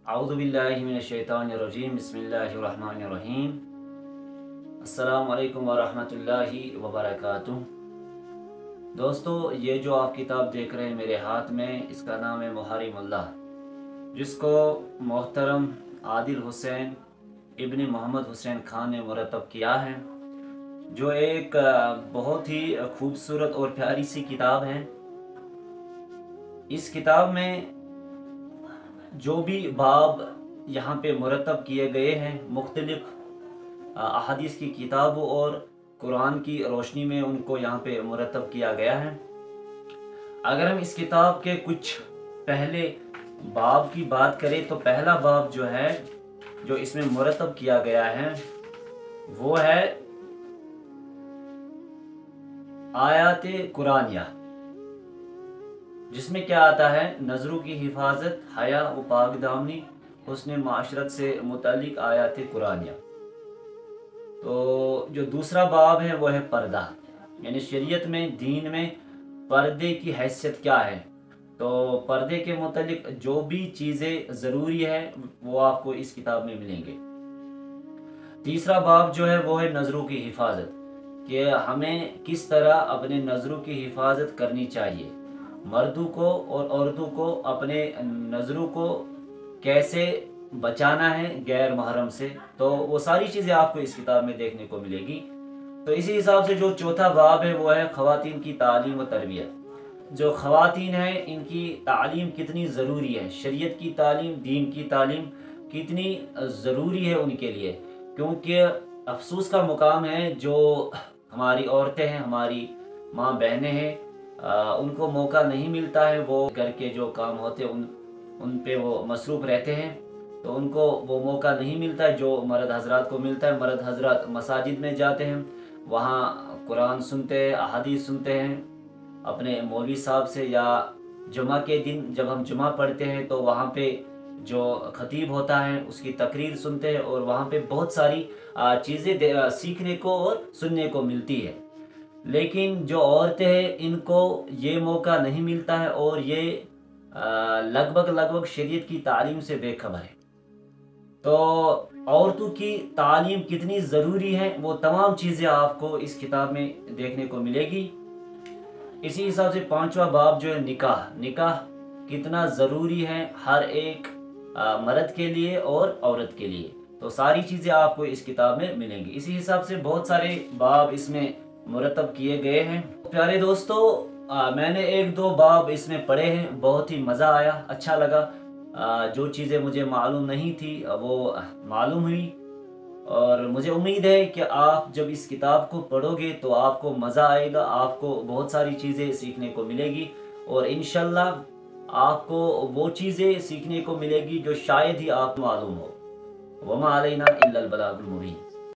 अऊज़ु बिल्लाहि मिनश्शैतानिर्रजीम बिस्मिल्लाहिर्रहमानिर्रहीम। अस्सलामु अलैकुम वरहमतुल्लाहि वबरकातुहू। दोस्तों, ये जो आप किताब देख रहे हैं मेरे हाथ में, इसका नाम है मुहर्रिमुल्लाह, जिसको मोहतरम आदिल हुसैन इब्न मोहम्मद हुसैन खान ने मुरतब किया है, जो एक बहुत ही खूबसूरत और प्यारी सी किताब है। इस किताब में जो भी बाब यहाँ पे मुरतब किए गए हैं, मुख्तलिफ अहादीस की किताबों और कुरान की रोशनी में उनको यहाँ पे मुरतब किया गया है। अगर हम इस किताब के कुछ पहले बाब की बात करें तो पहला बाब जो है, जो इसमें मुरतब किया गया है, वो है आयात कुरानिया, जिसमें क्या आता है, नज़रों की हिफाजत, हया व पाकदामनी, हुस्न माशरत से मुतालिक आयात कुरानिया। तो जो दूसरा बाब है वो है पर्दा, यानी शरीयत में, दीन में पर्दे की हैसियत क्या है। तो पर्दे के मुतालिक जो भी चीज़ें ज़रूरी है वो आपको इस किताब में मिलेंगे। तीसरा बाब जो है वो है नज़रों की हिफाजत, कि हमें किस तरह अपने नज़रों की हिफाजत करनी चाहिए, मर्दों को और औरतों को अपने नज़रों को कैसे बचाना है गैर महरम से। तो वो सारी चीज़ें आपको इस किताब में देखने को मिलेगी। तो इसी हिसाब से जो चौथा बाब है वो है ख़वातीन की तालीम व तरबियत। जो ख़वातीन हैं, इनकी तालीम कितनी ज़रूरी है, शरीयत की तालीम, दीन की तालीम कितनी ज़रूरी है उनके लिए। क्योंकि अफसोस का मुकाम है, जो हमारी औरतें हैं, हमारी माँ बहनें हैं, उनको मौका नहीं मिलता है। वो घर के जो काम होते हैं उन पे वो मसरूफ़ रहते हैं, तो उनको वो मौका नहीं मिलता है जो मर्द हजरात को मिलता है। मर्द हजरात मसाजिद में जाते हैं, वहाँ कुरान सुनते हैं, अहादीस सुनते हैं अपने मौलवी साहब से, या जुमा के दिन जब हम जुमा पढ़ते हैं तो वहाँ पे जो खतीब होता है उसकी तकरीर सुनते हैं, और वहाँ पे बहुत सारी चीज़ें सीखने को और सुनने को मिलती है। लेकिन जो औरतें हैं, इनको ये मौका नहीं मिलता है, और ये लगभग शरीयत की तालीम से बेखबर है। तो औरतों की तालीम कितनी ज़रूरी है, वो तमाम चीज़ें आपको इस किताब में देखने को मिलेगी। इसी हिसाब से पांचवा बाब जो है निकाह कितना ज़रूरी है हर एक मर्द के लिए और औरत के लिए। तो सारी चीज़ें आपको इस किताब में मिलेंगी। इसी हिसाब से बहुत सारे बाब इसमें मुरतब किए गए हैं। प्यारे दोस्तों, मैंने एक दो बाब इसमें पढ़े हैं, बहुत ही मज़ा आया, अच्छा लगा। जो चीज़ें मुझे मालूम नहीं थी वो मालूम हुई, और मुझे उम्मीद है कि आप जब इस किताब को पढ़ोगे तो आपको मज़ा आएगा, आपको बहुत सारी चीज़ें सीखने को मिलेगी, और इंशाल्लाह आपको वो चीज़ें सीखने को मिलेगी जो शायद ही आपको मालूम हो। वमा अलैना इल्लल बलागुल मुबीन।